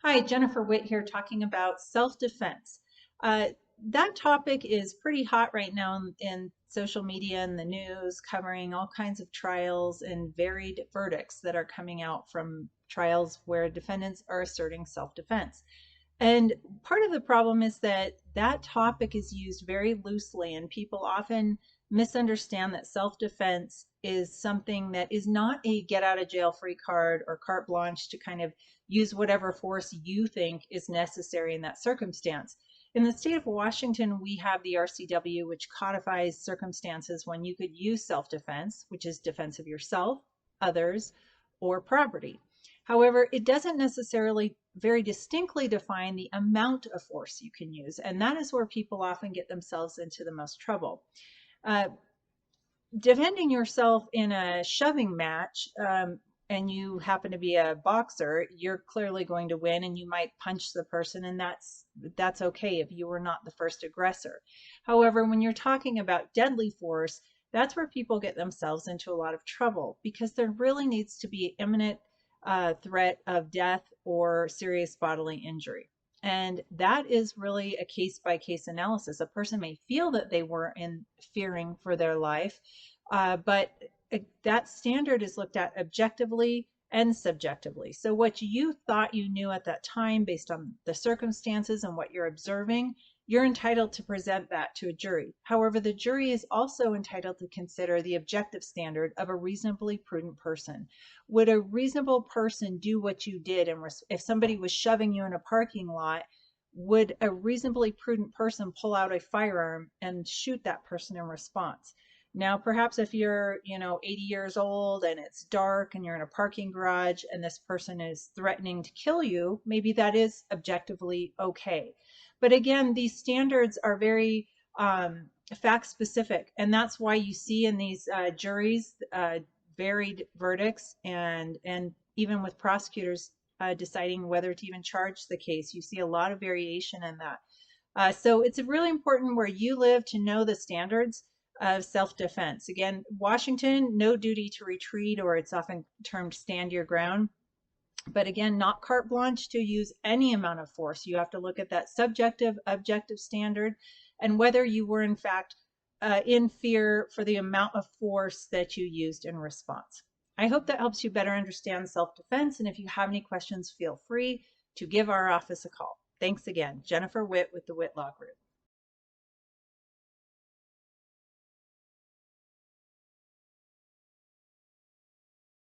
Hi, Jennifer Witt here talking about self-defense. Uh, that topic is pretty hot right now in social media and the news, covering all kinds of trials and varied verdicts that are coming out from trials where defendants are asserting self-defense. And part of the problem is that that topic is used very loosely, and people often misunderstand that self-defense is something that is not a get out of jail free card or carte blanche to kind of use whatever force you think is necessary in that circumstance. In the state of Washington, we have the RCW, which codifies circumstances when you could use self-defense, which is defense of yourself, others, or property. However, it doesn't necessarily very distinctly define the amount of force you can use, and that is where people often get themselves into the most trouble. Defending yourself in a shoving match, and you happen to be a boxer, you're clearly going to win, and you might punch the person, and that's okay if you were not the first aggressor. However, when you're talking about deadly force, that's where people get themselves into a lot of trouble, because there really needs to be imminent threat of death or serious bodily injury. And that is really a case by case analysis. A person may feel that they were in fearing for their life, but that standard is looked at objectively and subjectively. So what you thought you knew at that time based on the circumstances and what you're observing, you're entitled to present that to a jury. However, the jury is also entitled to consider the objective standard of a reasonably prudent person. Would a reasonable person do what you did? And if somebody was shoving you in a parking lot, would a reasonably prudent person pull out a firearm and shoot that person in response? Now, perhaps if you're, 80 years old and it's dark and you're in a parking garage and this person is threatening to kill you, maybe that is objectively okay. But again, these standards are very fact specific, and that's why you see in these juries varied verdicts, and even with prosecutors deciding whether to even charge the case, you see a lot of variation in that. So it's really important where you live to know the standards of self-defense. Again, Washington, no duty to retreat, or it's often termed stand your ground. But again, not carte blanche to use any amount of force. You have to look at that subjective, objective standard and whether you were in fact in fear for the amount of force that you used in response. I hope that helps you better understand self-defense. And if you have any questions, feel free to give our office a call. Thanks again. Jennifer Witt with the Witt Law Group.